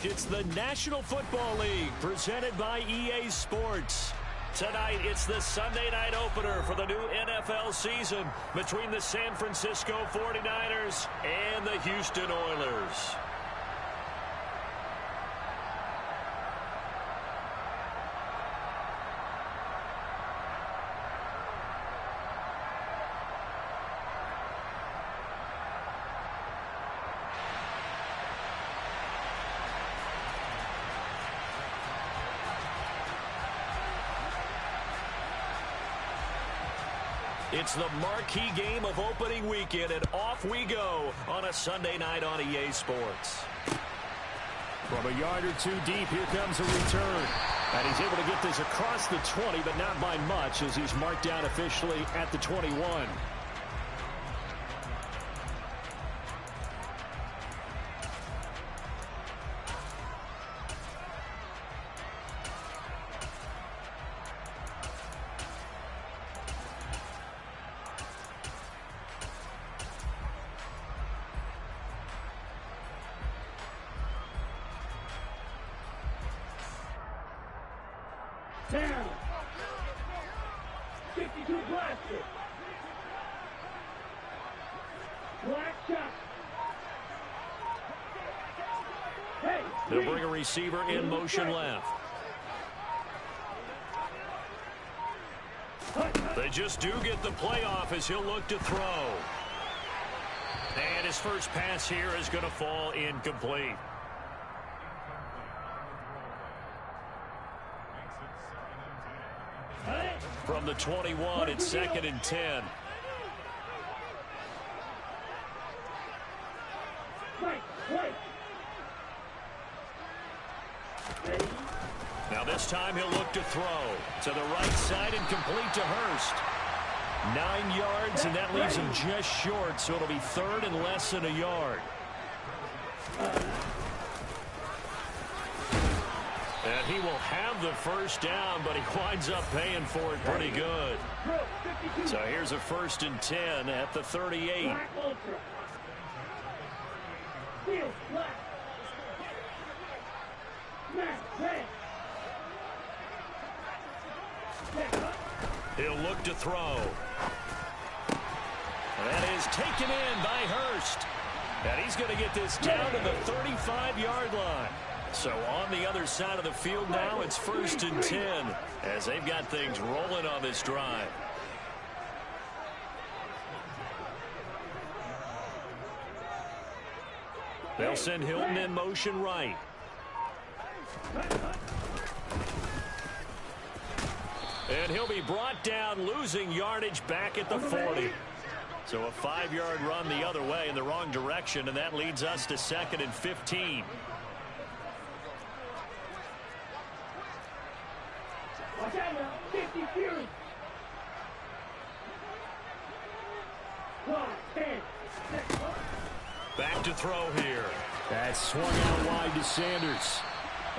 It's the National Football League presented by EA Sports. Tonight, it's the Sunday night opener for the new NFL season between the San Francisco 49ers and the Houston Oilers. It's the marquee game of opening weekend, and off we go on a Sunday night on EA Sports. From a yard or two deep, here comes a return. And he's able to get this across the 20, but not by much, as he's marked down officially at the 21. Down. 52 blasted. Black shot. Hey, they'll bring a receiver in motion left. They just do get the play off as he'll look to throw. And his first pass here is going to fall incomplete. From the 21, it's 2nd and 10. Now this time he'll look to throw to the right side and complete to Hurst. 9 yards, and that leaves him just short, so it'll be 3rd and less than a yard. And he will have the first down, but he winds up paying for it pretty good. So here's a 1st and 10 at the 38. He'll look to throw. That is taken in by Hurst. And he's going to get this down to the 35-yard line. So on the other side of the field now, it's 1st and 10 as they've got things rolling on this drive. They'll send Hilton in motion right. And he'll be brought down, losing yardage back at the 40. So a 5-yard run the other way in the wrong direction, and that leads us to 2nd and 15. Back to throw here. That's swung out wide to Sanders.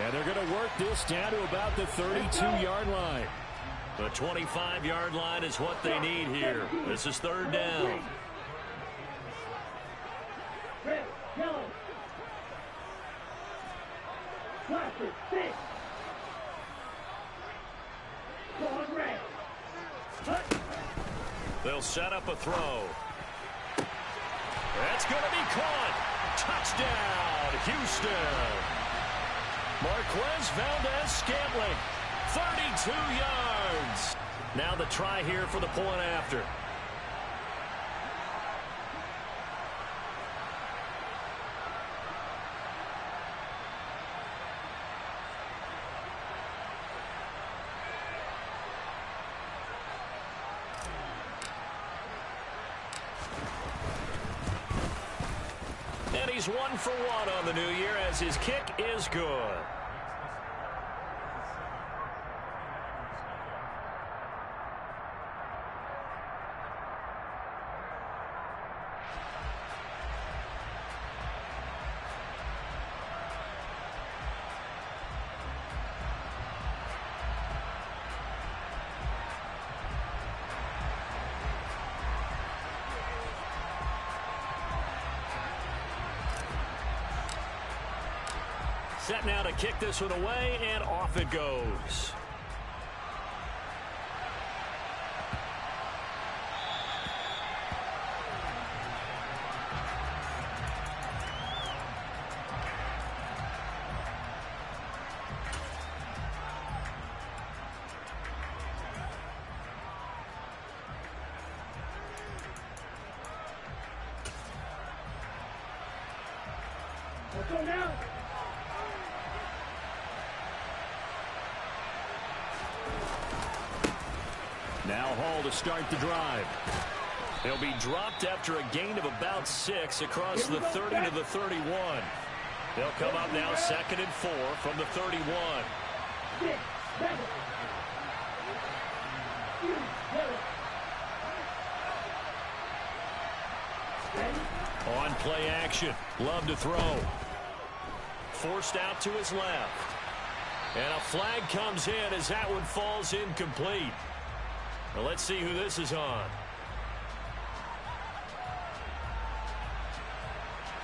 And they're going to work this down to about the 32-yard line. The 25-yard line is what they need here. This is 3rd down. Red, yellow. Plastic, 6. Going red. They'll set up a throw. That's going to be caught. Touchdown, Houston. Marquez Valdez-Scantling, 32 yards. Now the try here for the point after. And he's 1 for 1 on the new year as his kick is good. Set now to kick this one away, and off it goes. Let's go now. Now Hall to start the drive. He'll be dropped after a gain of about 6 across the 30 to the 31. They'll come up now 2nd and 4 from the 31. 6, 7. On play action. Love to throw. Forced out to his left. And a flag comes in as that one falls incomplete. Well, let's see who this is on.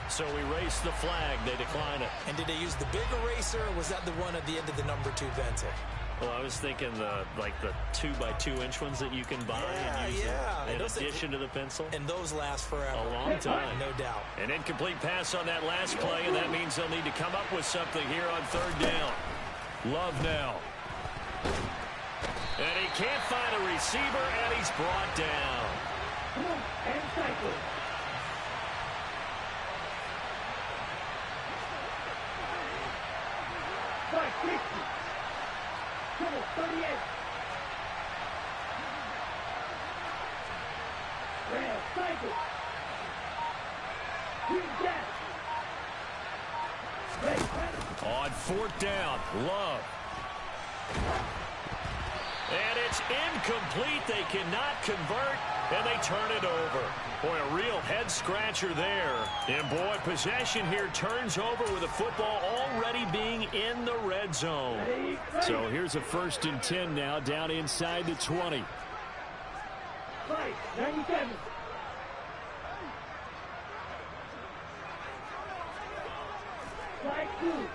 So we race the flag. They decline it. And did they use the big eraser, or was that the one at the end of the number 2 pencil? Well, I was thinking the 2x2-inch ones that you can buy and use in addition to the pencil. And those last forever. A long time. No doubt. An incomplete pass on that last play, and that means they'll need to come up with something here on 3rd down. Love now. And he can't find a receiver, and he's brought down. Come on, and cycle. Right, 60. Come on, 38. Red, cycle. Green gas. Red, On 4th down, Love. And it's incomplete. They cannot convert, and they turn it over. Boy, a real head-scratcher there. And, boy, possession here turns over with the football already being in the red zone. So here's a 1st and 10 now, down inside the 20. 97. Flag 2.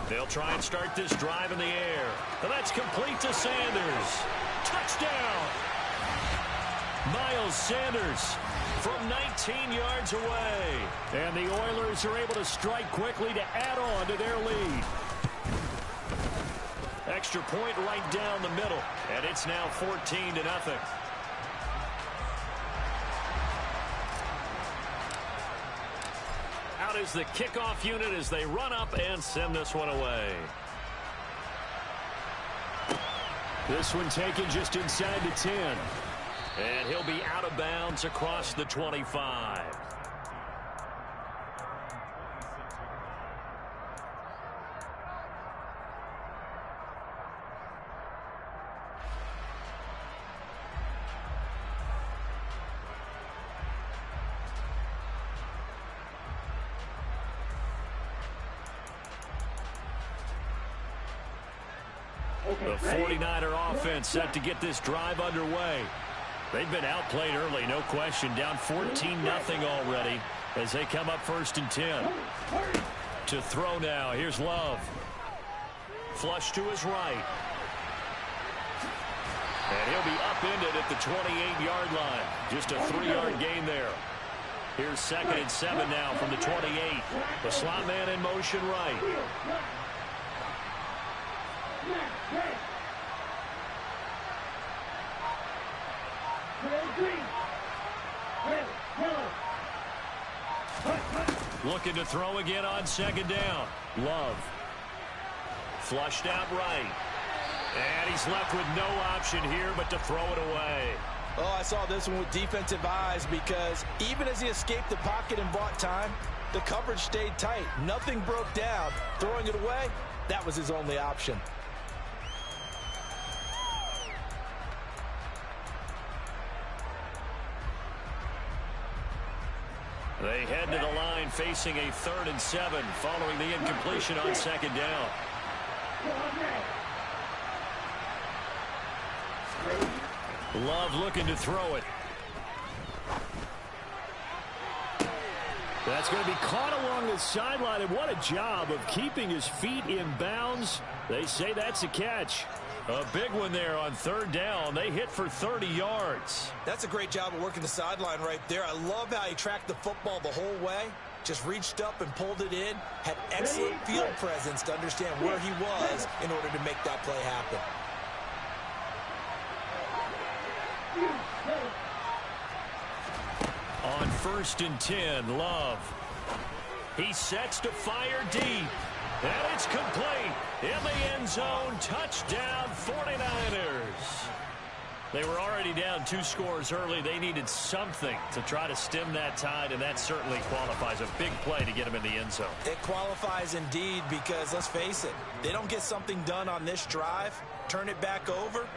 They'll try and start this drive in the air. And that's complete to Sanders. Touchdown! Miles Sanders from 19 yards away. And the Oilers are able to strike quickly to add on to their lead. Extra point right down the middle. And it's now 14-0. Out is the kickoff unit as they run up and send this one away. This one taken just inside the 10. And he'll be out of bounds across the 25. The 49er offense set to get this drive underway. They've been outplayed early, no question. Down 14-0 already as they come up 1st and 10. To throw now. Here's Love. Flush to his right. And he'll be upended at the 28-yard line. Just a 3-yard gain there. Here's 2nd and 7 now from the 28. The slot man in motion right. Looking to throw again on 2nd down. Love. Flushed out right. And he's left with no option here but to throw it away. Oh, I saw this one with defensive eyes because even as he escaped the pocket and bought time, the coverage stayed tight. Nothing broke down. Throwing it away, that was his only option. They head to the line facing a 3rd and 7 following the incompletion on 2nd down. Love looking to throw it. That's going to be caught along the sideline, and what a job of keeping his feet in bounds. They say that's a catch. A big one there on third down. They hit for 30 yards. That's a great job of working the sideline right there. I love how he tracked the football the whole way. Just reached up and pulled it in. Had excellent field presence to understand where he was in order to make that play happen. On 1st and 10, Love. He sets to fire deep. And it's complete. In the end zone, touchdown 49ers. They were already down 2 scores early. They needed something to try to stem that tide, and that certainly qualifies. A big play to get them in the end zone. It qualifies indeed because, let's face it, they don't get something done on this drive, turn it back over,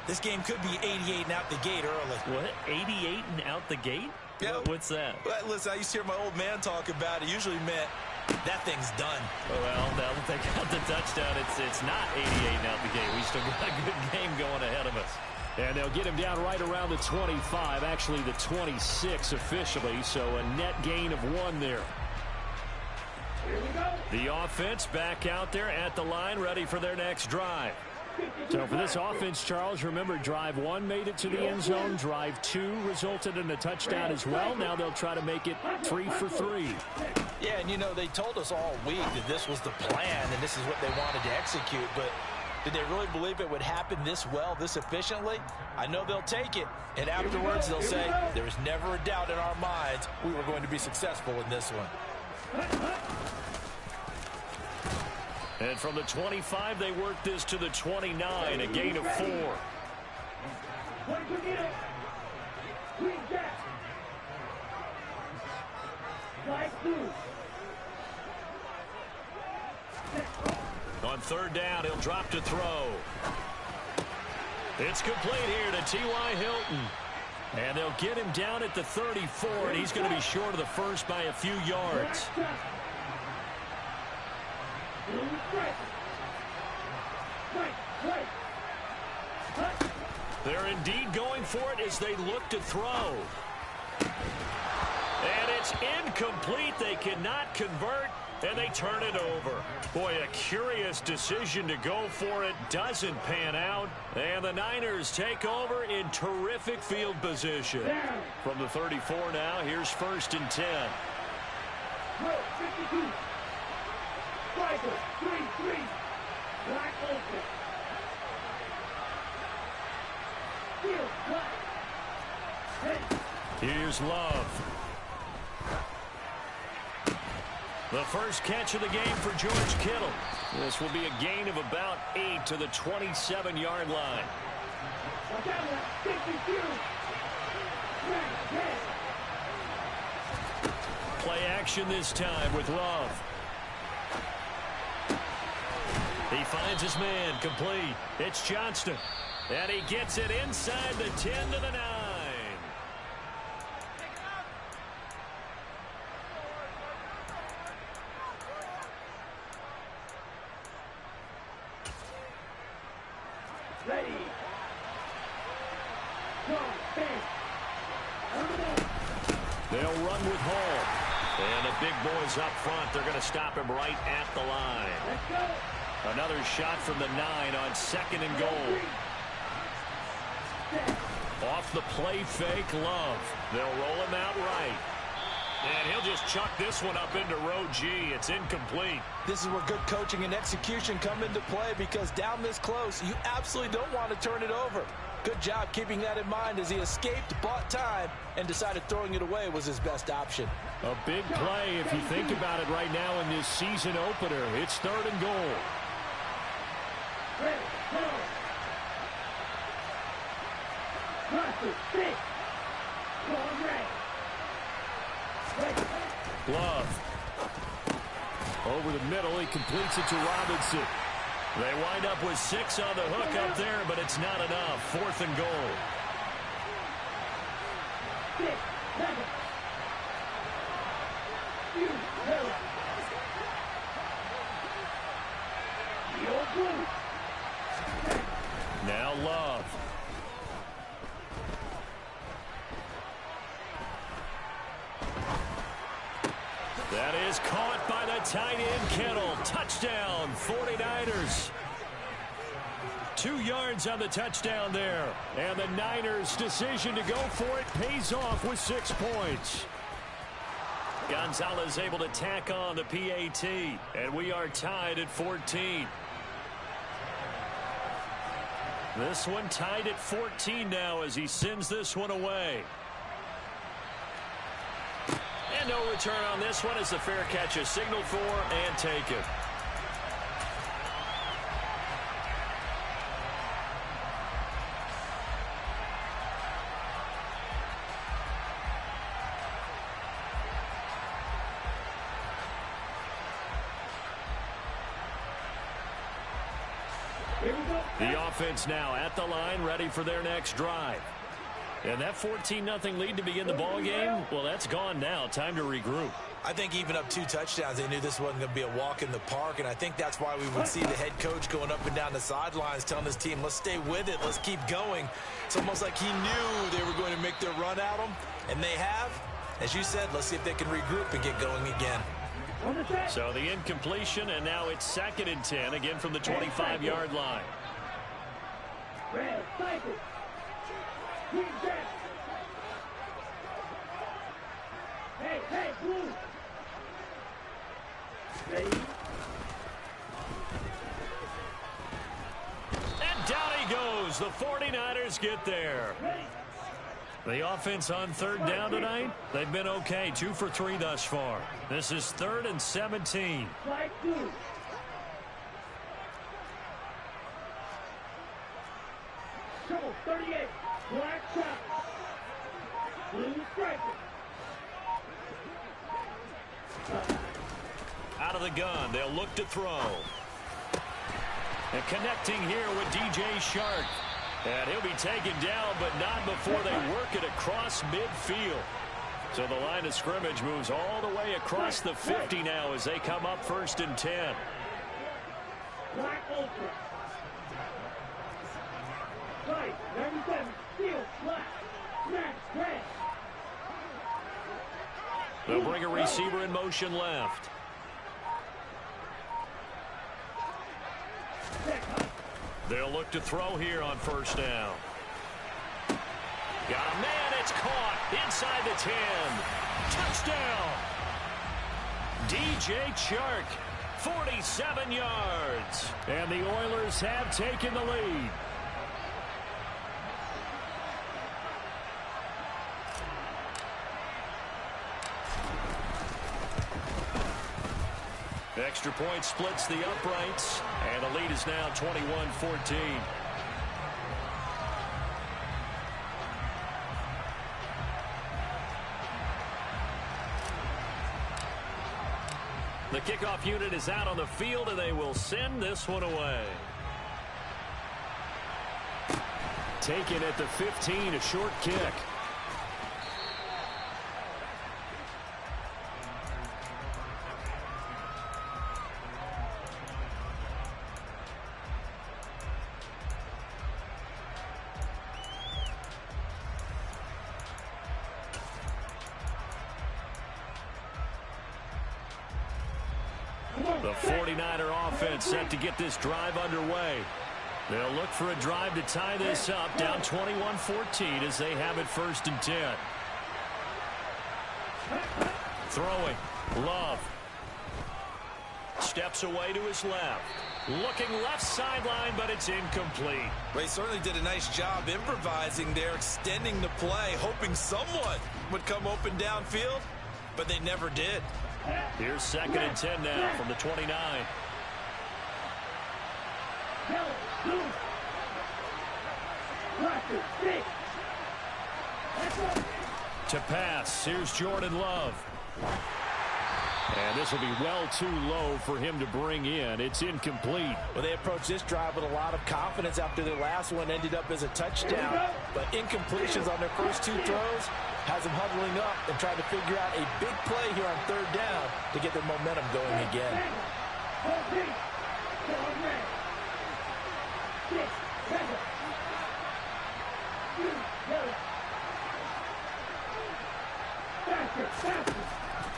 this game could be 88 and out the gate early. What? 88 and out the gate? Yeah. What's that? Listen, I used to hear my old man talk about it. Usually meant that thing's done. Well, now that they got the touchdown, it's not 88 and out the gate. We still got a good game going ahead of us. And they'll get him down right around the 25, actually the 26 officially, so a net gain of 1 there. Here we go. The offense back out there at the line, ready for their next drive. So for this offense, Charles, remember drive 1 made it to the end zone. Drive 2 resulted in a touchdown as well. Now they'll try to make it 3 for 3. Yeah, and you know, they told us all week that this was the plan and this is what they wanted to execute, but did they really believe it would happen this well, this efficiently? I know they'll take it, and afterwards they'll say, there was never a doubt in our minds we were going to be successful in this one. And from the 25, they work this to the 29, a gain of 4. On 3rd down, he'll drop to throw. It's complete here to T.Y. Hilton. And they'll get him down at the 34, and he's going to be short of the first by a few yards. They're indeed going for it as they look to throw. And it's incomplete. They cannot convert, and they turn it over. Boy, a curious decision to go for it. Doesn't pan out. And the Niners take over in terrific field position. From the 34 now, here's 1st and 10. 52. Striker, 3-3. Black open. Field, black. Here's Love. The first catch of the game for George Kittle. This will be a gain of about 8 to the 27-yard line. Play action this time with Love. He finds his man, complete. It's Johnston. And he gets it inside the 10 to the 9. Ready. They'll run with Hall. And the big boys up front, they're going to stop him right at the line. Let's go. Another shot from the 9 on 2nd and goal. Off the play fake, Love. They'll roll him out right. And he'll just chuck this one up into row G. It's incomplete. This is where good coaching and execution come into play because down this close, you absolutely don't want to turn it over. Good job keeping that in mind as he escaped, bought time, and decided throwing it away was his best option. A big play if you think about it right now in this season opener. It's 3rd and goal. Ready, go. Russell, 6. Going right. Ready. Love. Over the middle, he completes it to Robinson. They wind up with 6 on the hook up there, but it's not enough. 4th and goal. 6, 7. Now Love. tight end Kittle. Touchdown, 49ers. 2 yards on the touchdown there. And the Niners' decision to go for it pays off with 6 points. Gonzalez able to tack on the PAT. And we are tied at 14. This one tied at 14 now as he sends this one away. And no return on this one as the fair catch is signaled for and taken. The offense now at the line, ready for their next drive. And that 14-0 lead to begin the ball game, well, that's gone now. Time to regroup. I think even up 2 touchdowns, they knew this wasn't going to be a walk in the park, and I think that's why we would see the head coach going up and down the sidelines telling his team, let's stay with it, let's keep going. It's almost like he knew they were going to make their run at him, and they have. As you said, let's see if they can regroup and get going again. So the incompletion, and now it's 2nd and 10, again from the 25-yard line. Red, cycle. Green back. Hey, blue. Ready? And down he goes. The 49ers get there. Ready. The offense on 3rd down tonight, they've been okay. 2 for 3 thus far. This is 3rd and 17. Flag blue. Trouble 38. Black shot. Blue striker. Out of the gun, they'll look to throw. And connecting here with DJ Shark. And he'll be taken down, but not before they work it across midfield. So the line of scrimmage moves all the way across the 50 now as they come up 1st and 10. Black ultra. Right, 97. Steel black. Max red. They'll bring a receiver in motion left. They'll look to throw here on 1st down. Got a man, it's caught inside the 10. Touchdown. DJ Chark, 47 yards. And the Oilers have taken the lead. Extra point splits the uprights, and the lead is now 21-14. The kickoff unit is out on the field, and they will send this one away. Taken at the 15, a short kick. The 49er offense set to get this drive underway. They'll look for a drive to tie this up, down 21-14 as they have it 1st and 10. Throwing. Love. Steps away to his left. Looking left sideline, but it's incomplete. They certainly did a nice job improvising there, extending the play, hoping someone would come open downfield, but they never did. Here's 2nd and 10 now from the 29. Yellow, blue. Black, six. To pass, here's Jordan Love. And this will be well too low for him to bring in. It's incomplete. Well, they approached this drive with a lot of confidence after their last one ended up as a touchdown. But incompletions on their first 2 throws has them huddling up and trying to figure out a big play here on 3rd down to get their momentum going again.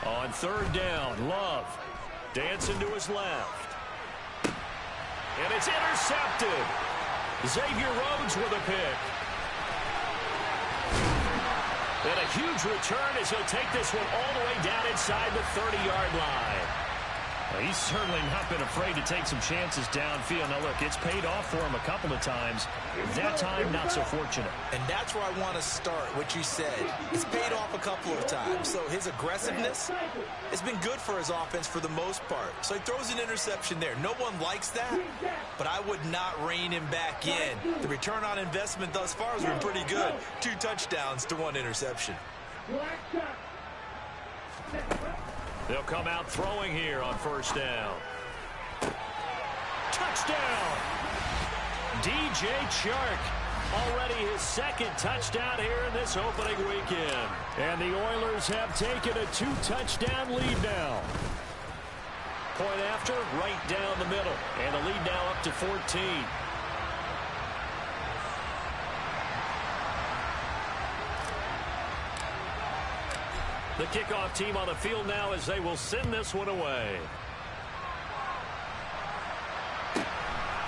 On 3rd down, Love. Dancing to his left. And it's intercepted. Xavier Rhodes with a pick. And a huge return as he'll take this one all the way down inside the 30-yard line. Well, he's certainly not been afraid to take some chances downfield. Now, look, it's paid off for him a couple of times. That time, not so fortunate. And that's where I want to start, what you said. It's paid off a couple of times. So his aggressiveness has been good for his offense for the most part. So he throws an interception there. No one likes that, but I would not rein him back in. The return on investment thus far has been pretty good. 2 touchdowns to 1 interception. They'll come out throwing here on first down. Touchdown! DJ Chark. Already his 2nd touchdown here in this opening weekend. And the Oilers have taken a 2-touchdown lead now. Point after, right down the middle. And the lead now up to 14. The kickoff team on the field now as they will send this one away.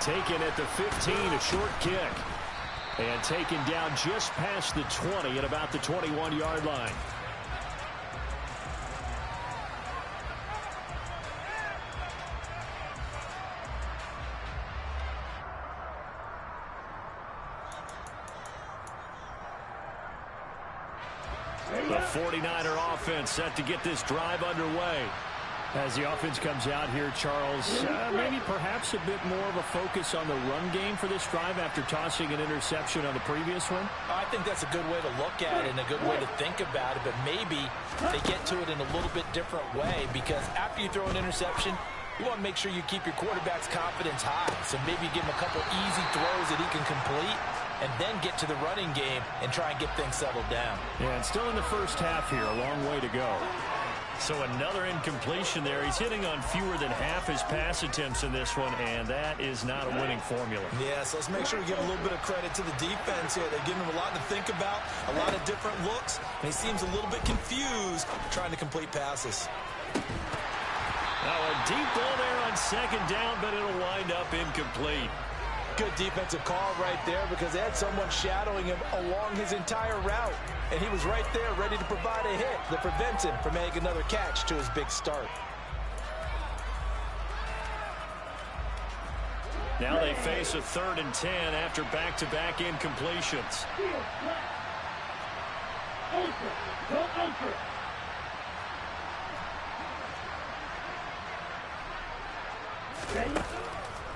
Taken at the 15, a short kick. And taken down just past the 20 at about the 21-yard line. The 49er offense set to get this drive underway. As the offense comes out here, Charles, maybe perhaps a bit more of a focus on the run game for this drive after tossing an interception on the previous one? I think that's a good way to look at it and a good way to think about it, but maybe they get to it in a little bit different way, because after you throw an interception, you want to make sure you keep your quarterback's confidence high. So maybe give him a couple easy throws that he can complete, and then get to the running game and try and get things settled down. Yeah, and still in the first half here, a long way to go. So another incompletion there. He's hitting on fewer than half his pass attempts in this one, and that is not a winning formula. Yeah, so let's make sure we give a little bit of credit to the defense here. They're giving him a lot to think about, a lot of different looks, and he seems a little bit confused trying to complete passes. Now a deep ball there on 2nd down, but it'll wind up incomplete. Good defensive call right there, because they had someone shadowing him along his entire route. And he was right there ready to provide a hit that prevents him from making another catch to his big start. Now they face a 3rd and 10 after back-to-back incompletions.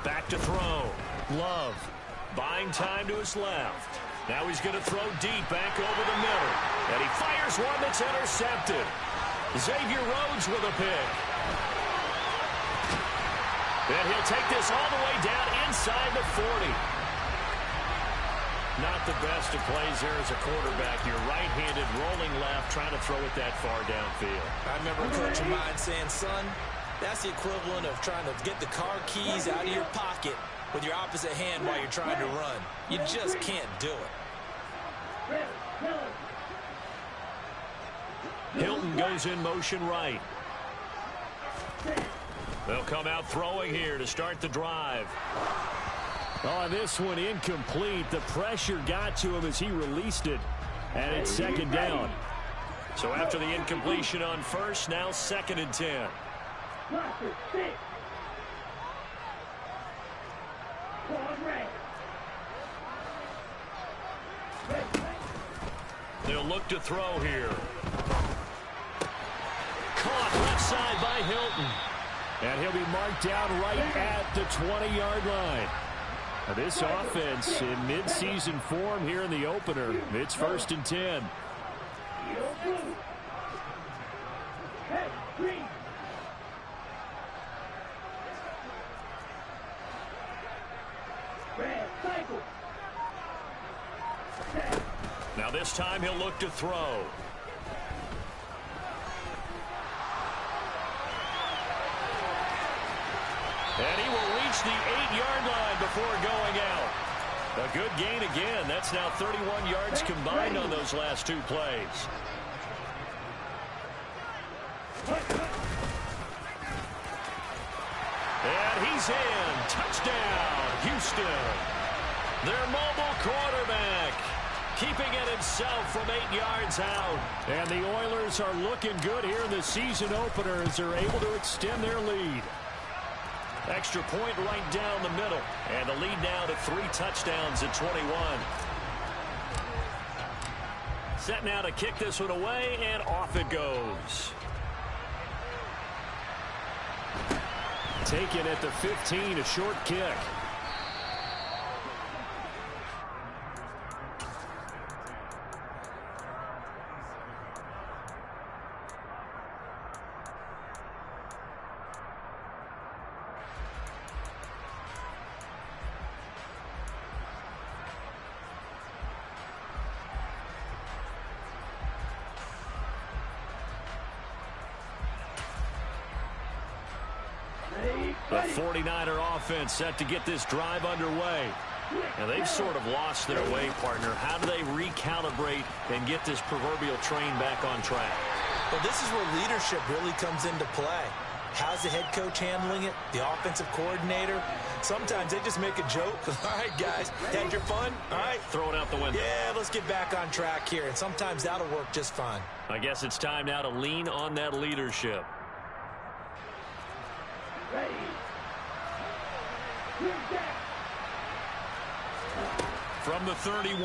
Back to throw. Love buying time to his left. Now he's going to throw deep back over the middle. And he fires one that's intercepted. Xavier Rhodes with a pick. And he'll take this all the way down inside the 40. Not the best of plays there as a quarterback. You're right-handed, rolling left, trying to throw it that far downfield. I remember a coach of mine saying, son, that's the equivalent of trying to get the car keys out of your pocket with your opposite hand while you're trying to run. You just can't do it. Hilton goes in motion right. They'll come out throwing here to start the drive. Oh, this one incomplete. The pressure got to him as he released it. And it's 2nd down. So after the incompletion on first, now 2nd and 10. They'll look to throw here. Caught left side by Hilton. And he'll be marked down right at the 20-yard line. Now this offense in mid-season form here in the opener. It's 1st and 10. Now this time he'll look to throw. And he will reach the 8-yard line before going out. A good gain again. That's now 31 yards combined on those last 2 plays. And he's in. Touchdown, Houston. Their mobile quarterback keeping it himself from 8 yards out. And the Oilers are looking good here in the season opener as they're able to extend their lead. Extra point right down the middle. And the lead now to 3 touchdowns at 21. Set now to kick this one away, and off it goes. Taken at the 15, a short kick. The 49er offense set to get this drive underway. And they've sort of lost their way, partner. How do they recalibrate and get this proverbial train back on track? Well, this is where leadership really comes into play. How's the head coach handling it? The offensive coordinator? Sometimes they just make a joke. All right, guys, had your fun? All right. Throw it out the window. Yeah, let's get back on track here. And sometimes that'll work just fine. I guess it's time now to lean on that leadership. Ready. From the 31,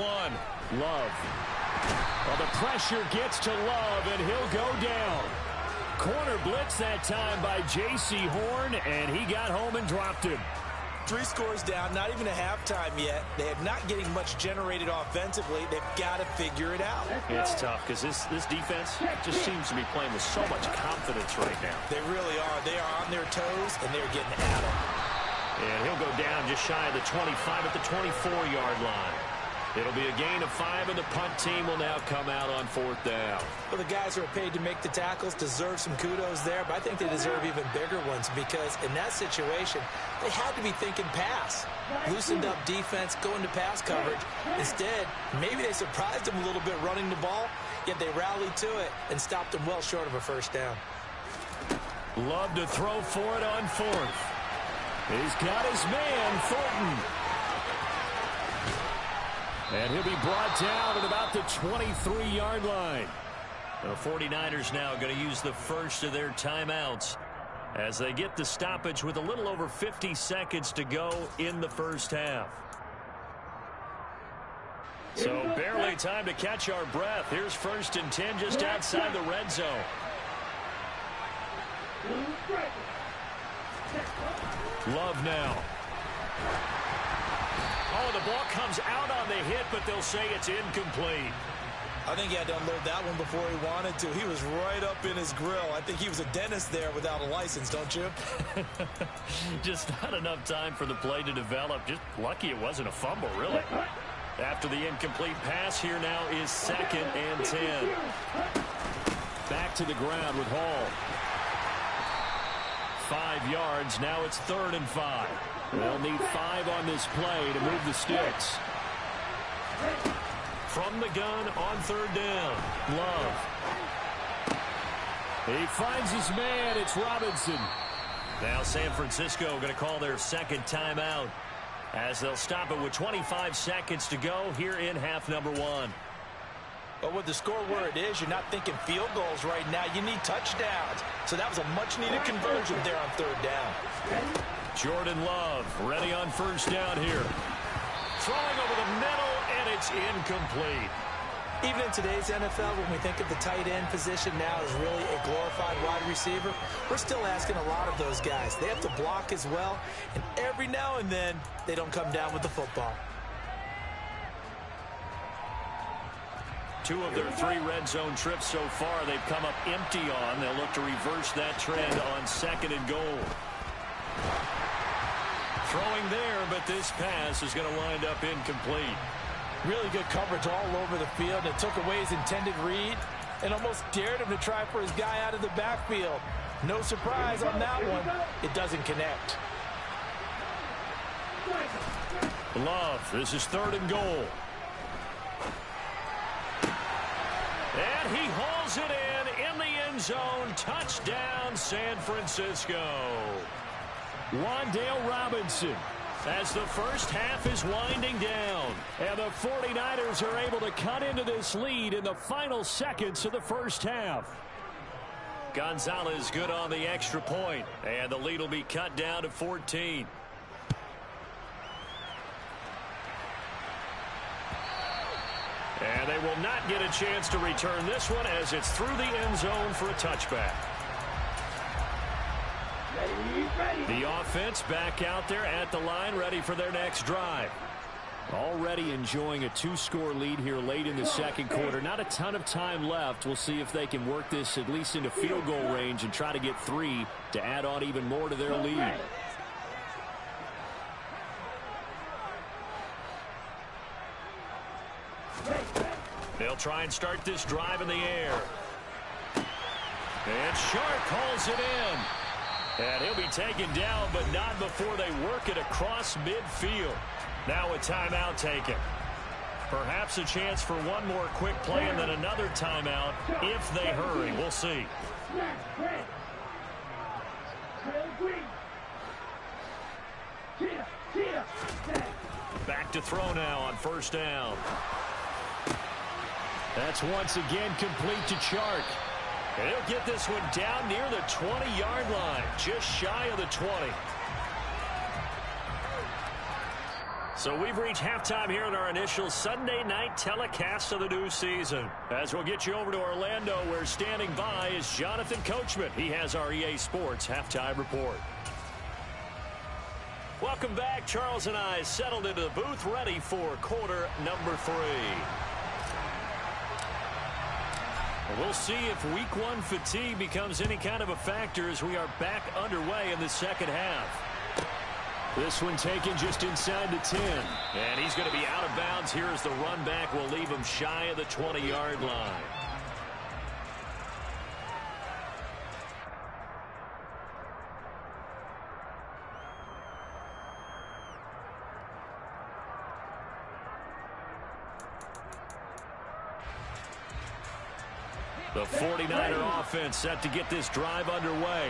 Love. Well, the pressure gets to Love, and he'll go down. Corner blitz that time by J.C. Horn, and he got home and dropped him. 3 scores down, not even a halftime yet. They are not getting much generated offensively. They've got to figure it out. It's tough because this defense just seems to be playing with so much confidence right now. They really are. They are on their toes, and they're getting at them. And he'll go down just shy of the 25 at the 24-yard line. It'll be a gain of 5, and the punt team will now come out on 4th down. Well, the guys who are paid to make the tackles deserve some kudos there, but I think they deserve even bigger ones because in that situation, they had to be thinking pass. Loosened up defense, going to pass coverage. Instead, maybe they surprised them a little bit running the ball, yet they rallied to it and stopped them well short of a 1st down. Love to throw for it on 4th. He's got his man, Thornton. And he'll be brought down at about the 23-yard line. The 49ers now going to use the first of their timeouts as they get the stoppage with a little over 50 seconds to go in the first half. So barely time to catch our breath. Here's 1st and 10 just outside the red zone. Love now. Oh, the ball comes out on the hit, but they'll say it's incomplete. I think he had to unload that one before he wanted to. He was right up in his grill. I think he was a dentist there without a license, don't you? Just not enough time for the play to develop. Just lucky it wasn't a fumble, really. After the incomplete pass, here now is 2nd and 10. Back to the ground with Hall. 5 yards. Now it's 3rd and 5. They'll need 5 on this play to move the sticks. From the gun on 3rd down. Love. He finds his man. It's Robinson. Now San Francisco going to call their 2nd timeout as they'll stop it with 25 seconds to go here in half number 1. But with the score where it is, you're not thinking field goals right now. You need touchdowns. So that was a much-needed conversion there on 3rd down. Jordan Love ready on 1st down here. Throwing over the middle, and it's incomplete. Even in today's NFL, when we think of the tight end position now as really a glorified wide receiver, we're still asking a lot of those guys. They have to block as well, and every now and then, they don't come down with the football. 2 of their 3 red zone trips so far they've come up empty on. They'll look to reverse that trend on 2nd and goal. Throwing there, but this pass is going to wind up incomplete. Really good coverage all over the field. It took away his intended read and almost dared him to try for his guy out of the backfield. No surprise on that one. It doesn't connect. Love, this is 3rd and goal. And he hauls it in the end zone. Touchdown, San Francisco. Wan'Dale Robinson. As the first half is winding down, and the 49ers are able to cut into this lead in the final seconds of the first half. Gonzalez good on the extra point, and the lead will be cut down to 14. And they will not get a chance to return this one as it's through the end zone for a touchback. The offense back out there at the line, ready for their next drive. Already enjoying a 2-score lead here late in the second quarter. Not a ton of time left. We'll see if they can work this at least into field goal range and try to get 3 to add on even more to their lead. They'll try and start this drive in the air. And Sharp calls it in. And he'll be taken down, but not before they work it across midfield. Now a timeout taken. Perhaps a chance for one more quick play and then another timeout if they hurry. We'll see. Back to throw now on first down. That's once again complete to Chark. And he'll get this one down near the 20-yard line, just shy of the 20. So we've reached halftime here in our initial Sunday night telecast of the new season. As we'll get you over to Orlando, where standing by is Jonathan Coachman. He has our EA Sports halftime report. Welcome back. Charles and I settled into the booth, ready for quarter number 3. We'll see if week 1 fatigue becomes any kind of a factor as we are back underway in the second half. This one taken just inside the 10. And he's going to be out of bounds here as the run back will leave him shy of the 20-yard line. The 49er offense set to get this drive underway.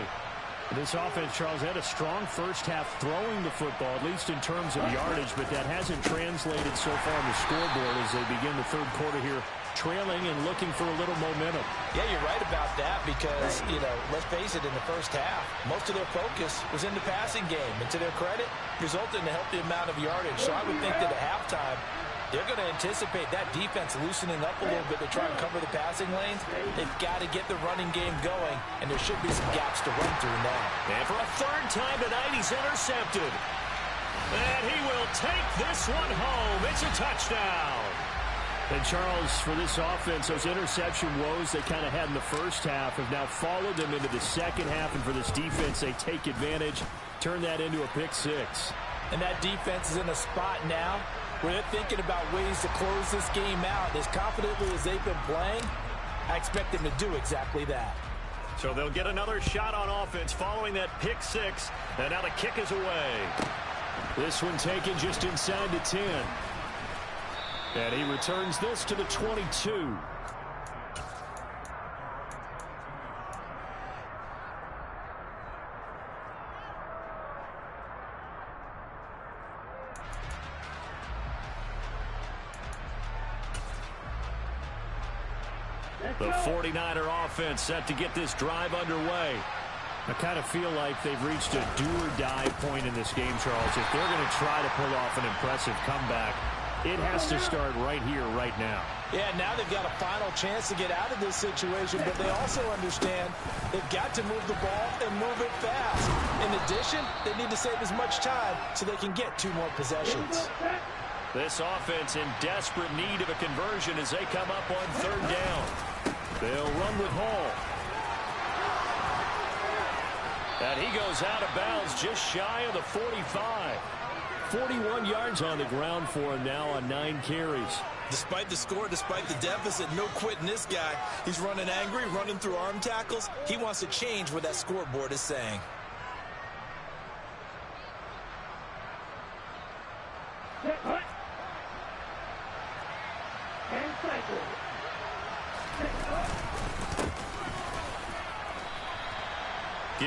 This offense, Charles, had a strong first half throwing the football, at least in terms of yardage, but that hasn't translated so far on the scoreboard as they begin the third quarter here, trailing and looking for a little momentum. Yeah, you're right about that because, let's face it, in the first half, most of their focus was in the passing game. And to their credit, resulted in a healthy amount of yardage. So I would think that at halftime, they're going to anticipate that defense loosening up a little bit to try and cover the passing lanes. They've got to get the running game going, and there should be some gaps to run through now. And for a third time tonight, he's intercepted. And he will take this one home. It's a touchdown. And, Charles, for this offense, those interception woes they kind of had in the first half have now followed them into the second half. And for this defense, they take advantage, turn that into a pick 6. And that defense is in a spot now where they're thinking about ways to close this game out. As confidently as they've been playing, I expect them to do exactly that. So they'll get another shot on offense following that pick 6. And now the kick is away. This one taken just inside the 10. And he returns this to the 22. The 49er offense set to get this drive underway. I kind of feel like they've reached a do-or-die point in this game, Charles. If they're going to try to pull off an impressive comeback, it has to start right here, right now. Yeah, now they've got a final chance to get out of this situation, but they also understand they've got to move the ball and move it fast. In addition, they need to save as much time so they can get 2 more possessions. This offense in desperate need of a conversion as they come up on third down. They'll run with Hall. And he goes out of bounds just shy of the 45. 41 yards on the ground for him now on 9 carries. Despite the score, despite the deficit, no quitting this guy. He's running angry, running through arm tackles. He wants to change what that scoreboard is saying.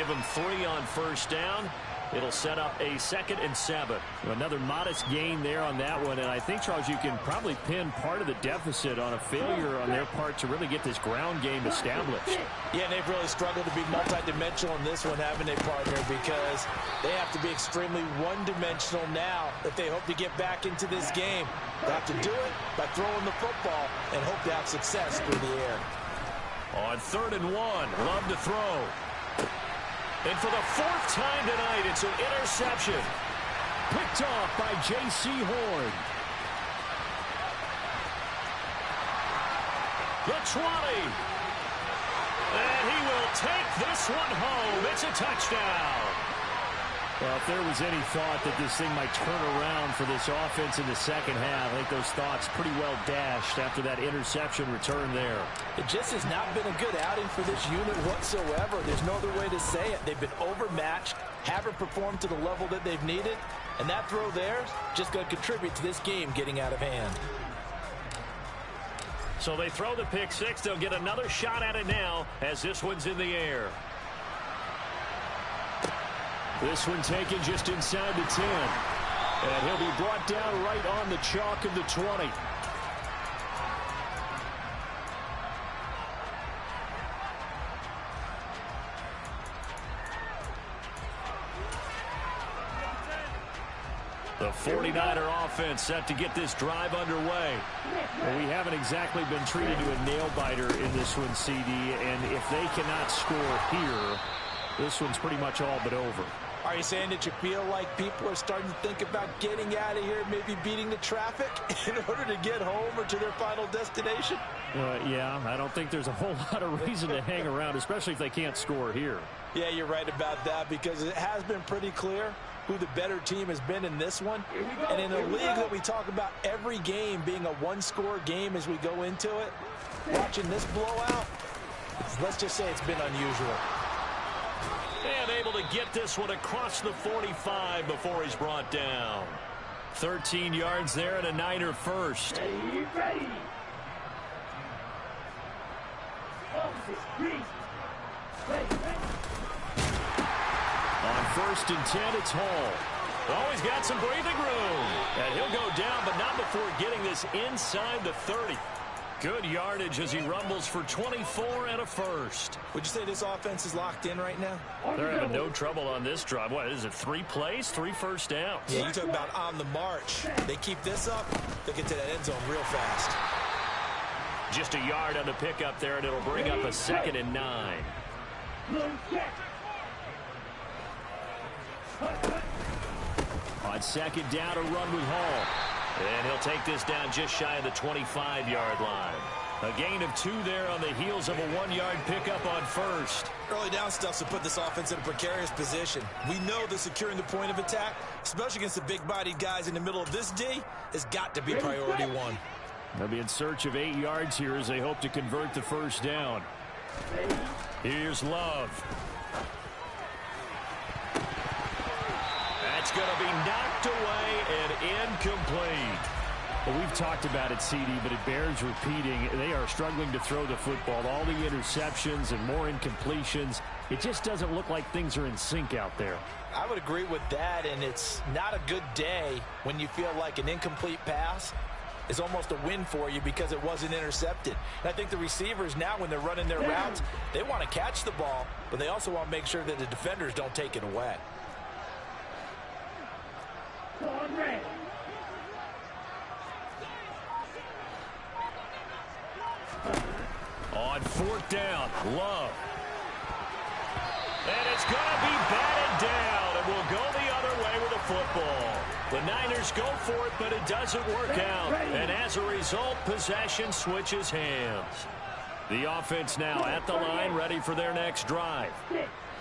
give them 3 on first down. It'll set up a 2nd and 7. Another modest gain there on that one, and I think, Charles, you can probably pin part of the deficit on a failure on their part to really get this ground game established. Yeah, and they've really struggled to be multidimensional in this one, haven't they, partner, because they have to be extremely one-dimensional now if they hope to get back into this game. They have to do it by throwing the football and hope to have success through the air. On 3rd and 1, Love to throw. And for the 4th time tonight, it's an interception. Picked off by J.C. Horn. The 20. And he will take this one home. It's a touchdown. Well, if there was any thought that this thing might turn around for this offense in the second half, I think those thoughts pretty well dashed after that interception return there. It just has not been a good outing for this unit whatsoever. There's no other way to say it. They've been overmatched, haven't performed to the level that they've needed, and that throw there is just going to contribute to this game getting out of hand. So they throw the pick 6. They'll get another shot at it now as this one's in the air. This one taken just inside the 10. And he'll be brought down right on the chalk of the 20. The 49er offense set to get this drive underway. Well, we haven't exactly been treated to a nail-biter in this one, CD. And if they cannot score here, this one's pretty much all but over. Are you saying that you feel like people are starting to think about getting out of here, maybe beating the traffic in order to get home or to their final destination? Yeah, I don't think there's a whole lot of reason to hang around, especially if they can't score here. Yeah, you're right about that, because it has been pretty clear who the better team has been in this one. And in a league that we talk about every game being a one-score game as we go into it, watching this blowout, let's just say it's been unusual. And able to get this one across the 45 before he's brought down. 13 yards there and a Niner first. Ready. On 1st and 10, it's Hall. Oh, he's got some breathing room. And he'll go down, but not before getting this inside the 30. Good yardage as he rumbles for 24 and a first. Would you say this offense is locked in right now? They're having no trouble on this drive. What is it, 3 plays, 3 first downs? Yeah, you talk about on the march. They keep this up, they'll get to that end zone real fast. Just a yard on the pickup there, and it'll bring up a 2nd and 9. On 2nd down, a run with Hall. And he'll take this down just shy of the 25-yard line. A gain of 2 there on the heels of a 1-yard pickup on 1st. Early down stuff to put this offense in a precarious position. We know that securing the point of attack, especially against the big-bodied guys in the middle of this D, has got to be priority 1. They'll be in search of 8 yards here as they hope to convert the first down. Here's Love. That's going to be knocked away and incomplete. Well, we've talked about it, CD, but it bears repeating. They are struggling to throw the football. All the interceptions and more incompletions. It just doesn't look like things are in sync out there. I would agree with that, and it's not a good day when you feel like an incomplete pass is almost a win for you because it wasn't intercepted. And I think the receivers now, when they're running their routes, they want to catch the ball, but they also want to make sure that the defenders don't take it away. On 4th down, Love. And it's going to be batted down, and we'll go the other way with the football. The Niners go for it, but it doesn't work out. And as a result, possession switches hands. The offense now at the line, ready for their next drive.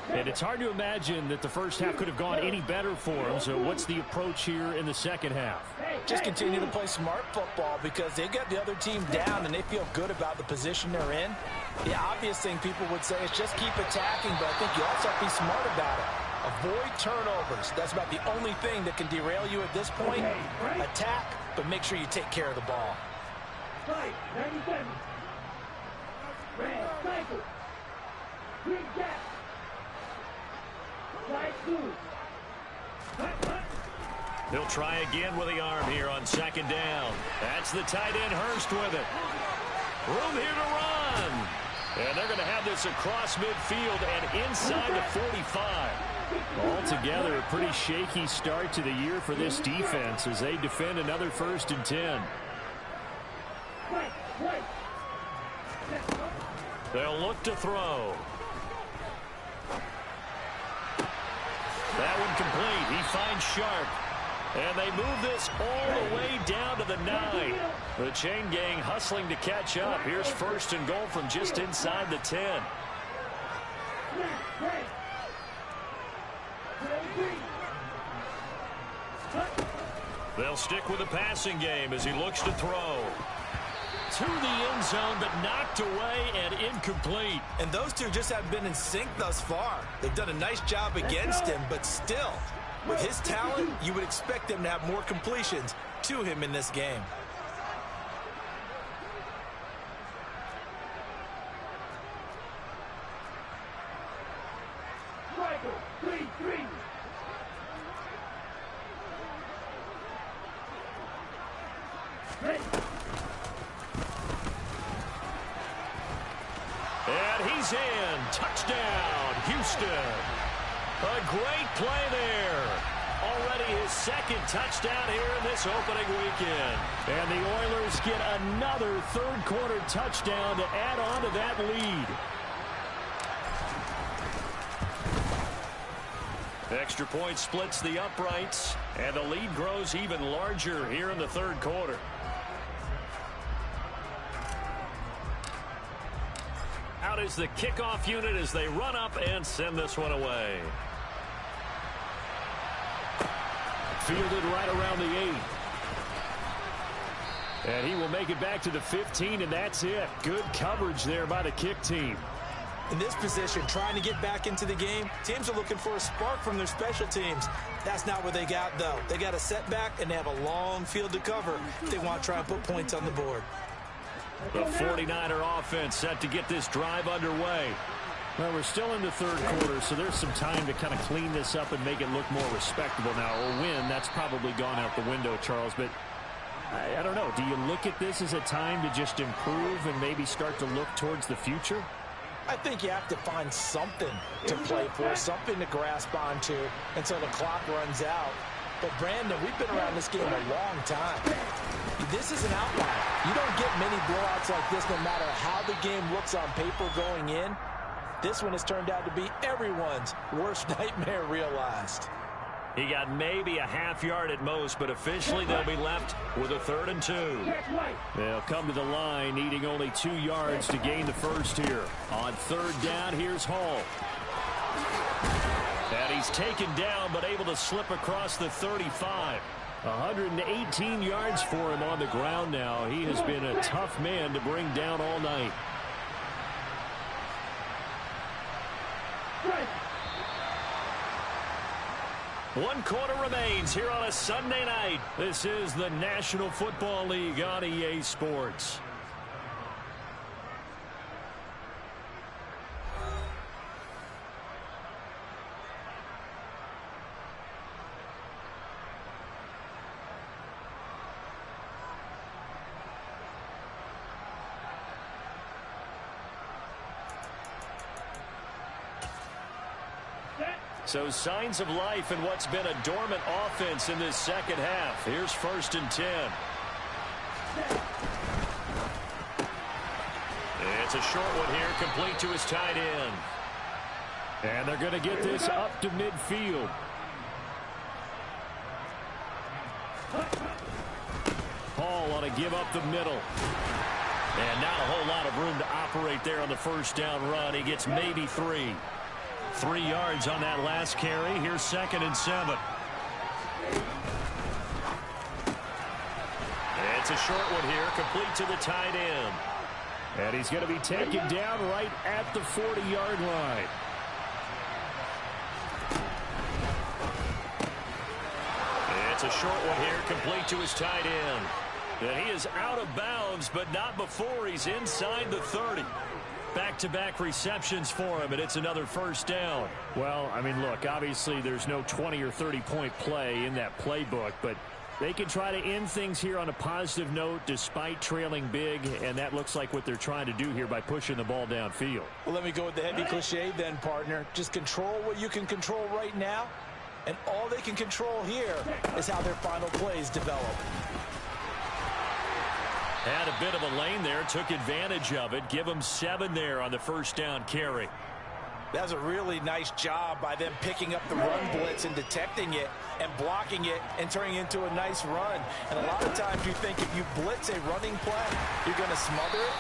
And it's hard to imagine that the first half could have gone any better for them. So what's the approach here in the second half? Just continue to play smart football because they got the other team down and they feel good about the position they're in. The obvious thing people would say is just keep attacking, but I think you also have to be smart about it. Avoid turnovers. That's about the only thing that can derail you at this point. Attack, but make sure you take care of the ball. 97. Red cycle. Green gap. Slide 2. He'll try again with the arm here on second down. That's the tight end Hurst with it. Room here to run. And they're going to have this across midfield and inside the 45. Altogether, a pretty shaky start to the year for this defense as they defend another 1st and 10. They'll look to throw. That one complete. He finds Sharp. And they move this all the way down to the 9. The chain gang hustling to catch up. Here's 1st and goal from just inside the 10. They'll stick with the passing game as he looks to throw. To the end zone, but knocked away and incomplete. And those two just haven't been in sync thus far. They've done a nice job against him, but still, with his talent, you would expect them to have more completions to him in this game. Michael, 3-3. Ready. And he's in. Touchdown, Houston. A great play there. Already his 2nd touchdown here in this opening weekend. And the Oilers get another 3rd quarter touchdown to add on to that lead. Extra point splits the uprights, and the lead grows even larger here in the 3rd quarter. Out is the kickoff unit as they run up and send this one away. Fielded right around the 8. And he will make it back to the 15, and that's it. Good coverage there by the kick team. In this position, trying to get back into the game, teams are looking for a spark from their special teams. That's not what they got, though. They got a setback, and they have a long field to cover if they want to try and put points on the board. The 49er offense set to get this drive underway. Well, we're still in the 3rd quarter, so there's some time to kind of clean this up and make it look more respectable now. A win, that's probably gone out the window, Charles, but I don't know. Do you look at this as a time to just improve and maybe start to look towards the future? I think you have to find something to play for, something to grasp onto until the clock runs out. But, Brandon, we've been around this game a long time. This is an outlier. You don't get many blowouts like this no matter how the game looks on paper going in. This one has turned out to be everyone's worst nightmare realized. He got maybe a half yard at most, but officially they'll be left with a 3rd and 2. They'll come to the line needing only 2 yards to gain the 1st here. On 3rd down, here's Hall. And he's taken down, but able to slip across the 35. 118 yards for him on the ground now. He has been a tough man to bring down all night. One quarter remains here on a Sunday night. This is the National Football League on EA Sports. So signs of life in what's been a dormant offense in this 2nd half. Here's 1st and 10. It's a short one here, complete to his tight end. And they're going to get this up to midfield. Hall on a give up the middle. And not a whole lot of room to operate there on the 1st down run. He gets maybe 3. 3 yards on that last carry. Here's 2nd and 7. It's a short one here, complete to the tight end. And he's going to be taken down right at the 40-yard line. It's a short one here, complete to his tight end. And he is out of bounds, but not before he's inside the 30. Back-to-back receptions for him, and it's another first down. Well, I mean, look, obviously there's no 20 or 30-point play in that playbook, but they can try to end things here on a positive note despite trailing big, and that looks like what they're trying to do here by pushing the ball downfield. Well, let me go with the heavy cliche then, partner. Just control what you can control right now, and all they can control here is how their final plays develop. Had a bit of a lane there, took advantage of it. Give them 7 there on the first down carry. That was a really nice job by them picking up the run blitz and detecting it and blocking it and turning it into a nice run. And a lot of times you think if you blitz a running play, you're going to smother it.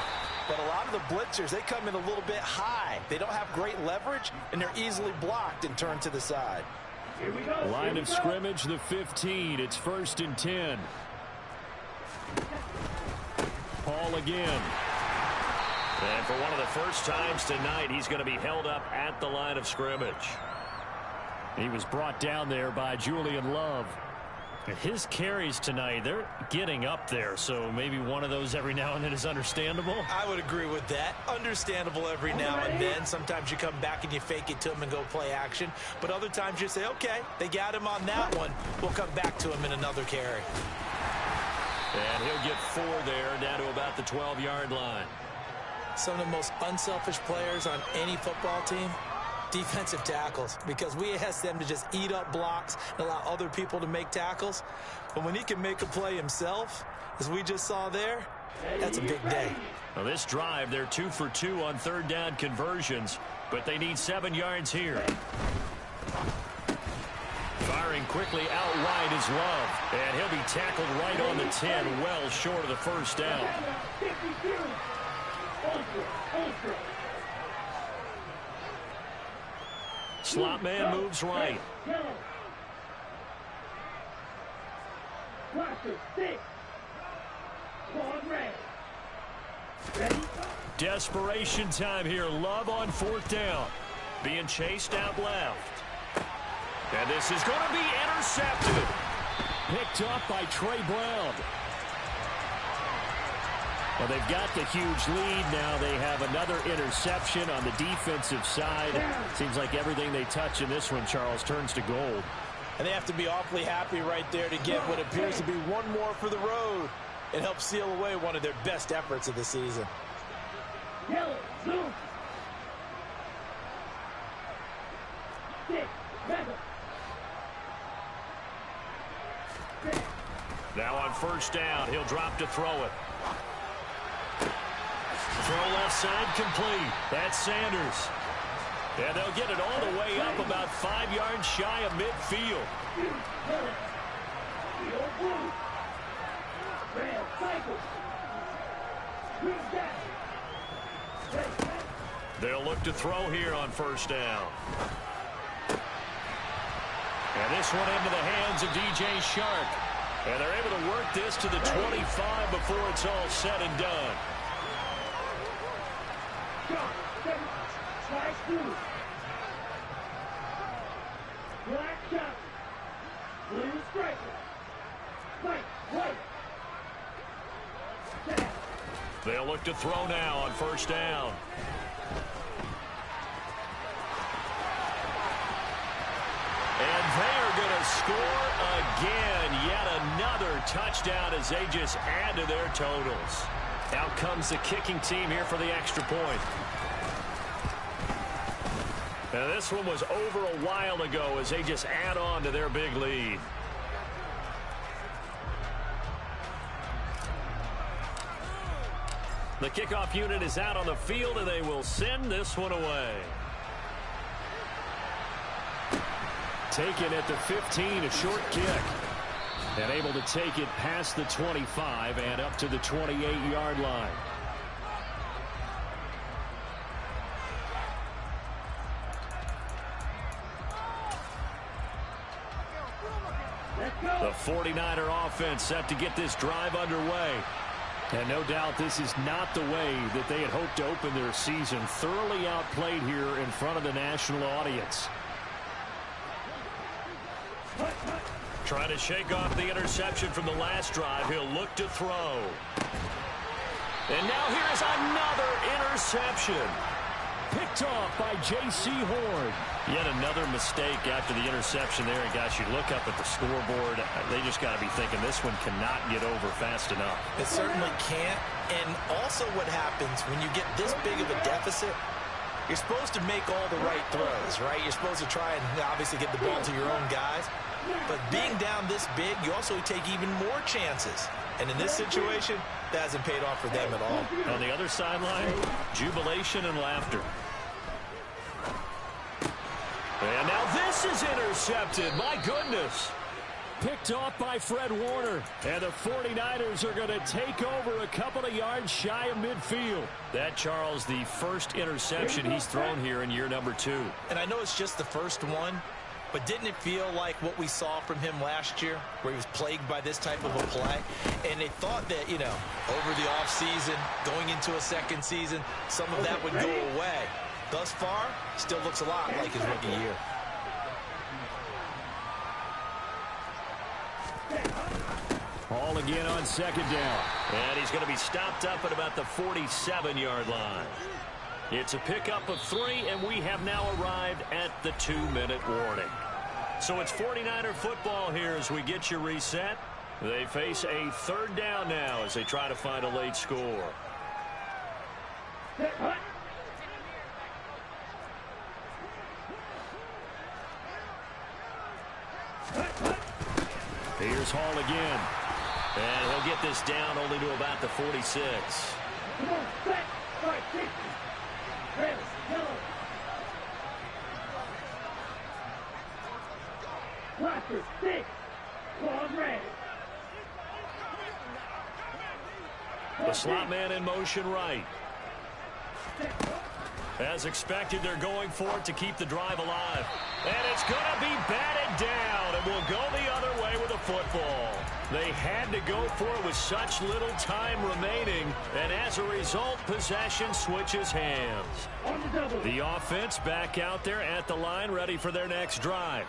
But a lot of the blitzers, they come in a little bit high. They don't have great leverage, and they're easily blocked and turned to the side. Here we go. Line of scrimmage, the 15. It's 1st and 10. Paul again. And for one of the first times tonight, he's going to be held up at the line of scrimmage. He was brought down there by Julian Love. His carries tonight, they're getting up there, so maybe one of those every now and then is understandable. I would agree with that. Understandable every now and then. Sometimes you come back and you fake it to him and go play action. But other times you say, okay, they got him on that one. We'll come back to him in another carry. And he'll get 4 there, down to about the 12-yard line. Some of the most unselfish players on any football team, defensive tackles, because we ask them to just eat up blocks and allow other people to make tackles. But when he can make a play himself, as we just saw there, that's a big day. Well, this drive, they're 2 for 2 on third down conversions, but they need 7 yards here. Firing quickly out wide is Love, and he'll be tackled right on the 10, well short of the first down. 52. Ultra. Slot man moves right. Yellow. Blaster 6. Quad red. Ready? Desperation time here. Love on 4th down. Being chased out left. And this is going to be intercepted. Picked up by Trey Brown. Well, they've got the huge lead now. They have another interception on the defensive side. Seems like everything they touch in this one, Charles, turns to gold. And they have to be awfully happy right there to get what appears to be one more for the road and help seal away one of their best efforts of the season. Yellow. Blue. 6. Red. Now on first down, he'll drop to throw it. Throw left side complete. That's Sanders. And they'll get it all the way up about 5 yards shy of midfield. Red cycle. Green down. They'll look to throw here on first down. And this one into the hands of DJ Shark. And they're able to work this to the 25 before it's all said and done. Shark. Flash blue. Black shot. Blue striker. White. They'll look to throw now on first down. And they are going to score again. Yet another touchdown as they just add to their totals. Out comes the kicking team here for the extra point. Now this one was over a while ago as they just add on to their big lead. The kickoff unit is out on the field, and they will send this one away. Taken at the 15, a short kick. And able to take it past the 25 and up to the 28-yard line. The 49er offense set to get this drive underway. And no doubt this is not the way that they had hoped to open their season. Thoroughly outplayed here in front of the national audience. Trying to shake off the interception from the last drive. He'll look to throw. And now here is another interception. Picked off by J.C. Horn. Yet another mistake after the interception there. And gosh, you look up at the scoreboard, they just got to be thinking this one cannot get over fast enough. It certainly can't. And also what happens when you get this big of a deficit, you're supposed to make all the right throws, right? You're supposed to try and obviously get the ball to your own guys. But being down this big, you also take even more chances. And in this situation, that hasn't paid off for them at all. On the other sideline, jubilation and laughter. And now this is intercepted. My goodness. Picked off by Fred Warner. And the 49ers are going to take over a couple of yards shy of midfield. That, Charles, the first interception he's thrown here in year number 2. And I know it's just the first one, but didn't it feel like what we saw from him last year, where he was plagued by this type of a play? And they thought that, you know, over the offseason, going into a second season, some of that would go away. Thus far, still looks a lot like his rookie year. Hall again on second down. And he's going to be stopped up at about the 47-yard line. It's a pickup of 3, and we have now arrived at the 2-minute warning. So it's 49er football here as we get you reset. They face a third down now as they try to find a late score. Here's Hall again. And he'll get this down only to about the 46. Come on, set, right, safety. Red, yellow. Blaster, 6. Claws red. The slot man in motion right. As expected, they're going for it to keep the drive alive. And it's going to be batted down, and will go the other way with the football. They had to go for it with such little time remaining, and as a result, possession switches hands. The offense back out there at the line, ready for their next drive.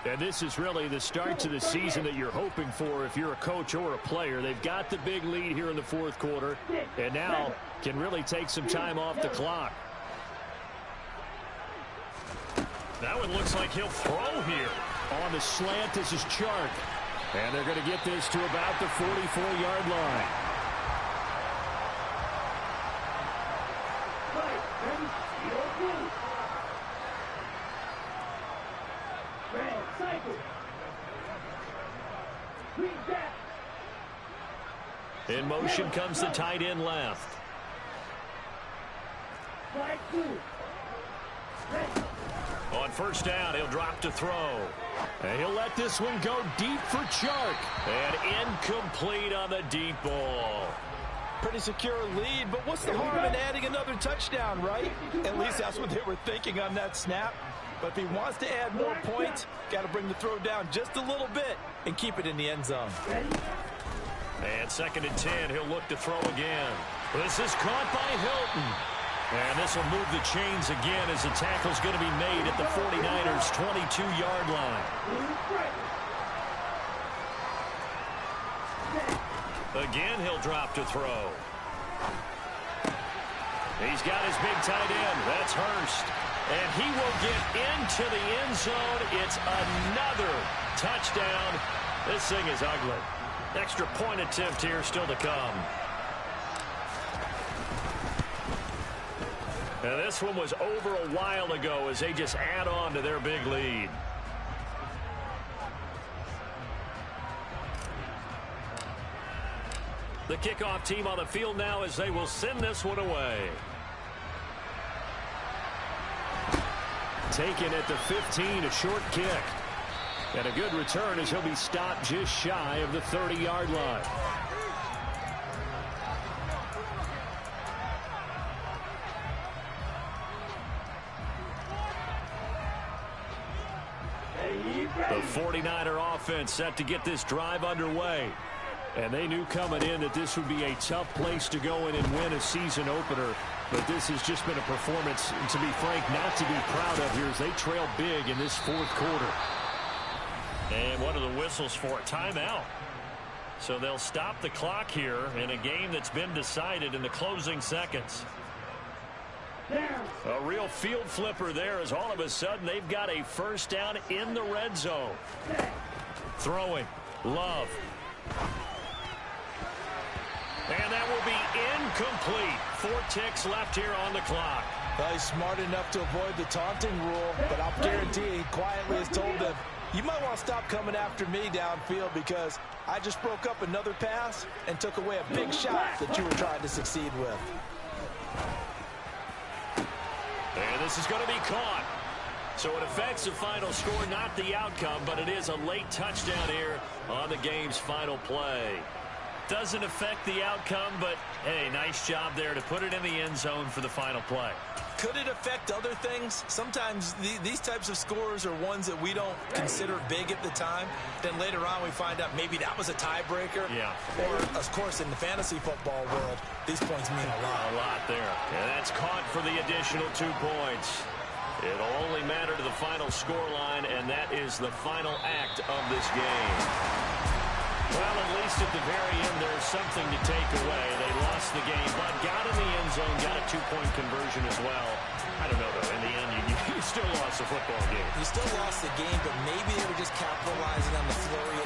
And this is really the start to the season that you're hoping for if you're a coach or a player. They've got the big lead here in the fourth quarter, and now can really take some time off the clock. That one looks like he'll throw here. On the slant, this is Chark. And they're going to get this to about the 44-yard line. In motion comes the tight end left. On first down, he'll drop to throw. And he'll let this one go deep for Chark. And incomplete on the deep ball. Pretty secure lead, but what's the harm in adding another touchdown, right? At least that's what they were thinking on that snap. But if he wants to add more points, got to bring the throw down just a little bit and keep it in the end zone. And 2nd and 10, he'll look to throw again. This is caught by Hilton. And this will move the chains again as the tackle's going to be made at the 49ers' 22-yard line. Again, he'll drop to throw. He's got his big tight end. That's Hurst. And he will get into the end zone. It's another touchdown. This thing is ugly. Extra point attempt here still to come. And this one was over a while ago as they just add on to their big lead. The kickoff team on the field now as they will send this one away. Taken at the 15, a short kick. And a good return as he'll be stopped just shy of the 30-yard line. The 49er offense set to get this drive underway. And they knew coming in that this would be a tough place to go in and win a season opener. But this has just been a performance, to be frank, not to be proud of here as they trail big in this fourth quarter. And what are the whistles for? Timeout. So they'll stop the clock here in a game that's been decided in the closing seconds. A real field flipper there as all of a sudden they've got a first down in the red zone. Throwing. Love. And that will be incomplete. 4 ticks left here on the clock. Well, he's smart enough to avoid the taunting rule, but I'll guarantee he quietly has told them, you might want to stop coming after me downfield because I just broke up another pass and took away a big shot that you were trying to succeed with. And this is going to be caught. So it affects the final score, not the outcome, but it is a late touchdown here on the game's final play. Doesn't affect the outcome, but, hey, nice job there to put it in the end zone for the final play. Could it affect other things? Sometimes these types of scores are ones that we don't consider big at the time. Then later on we find out maybe that was a tiebreaker. Yeah. Or, of course, in the fantasy football world, these points mean a lot. A lot there. And that's caught for the additional 2 points. It'll only matter to the final score line, and that is the final act of this game. Well, at least at the very end, there's something to take away. They lost the game, but got in the end zone, got a 2-point conversion as well. I don't know, though. In the end, you still lost the football game. You still lost the game, but maybe they were just capitalizing on the flurry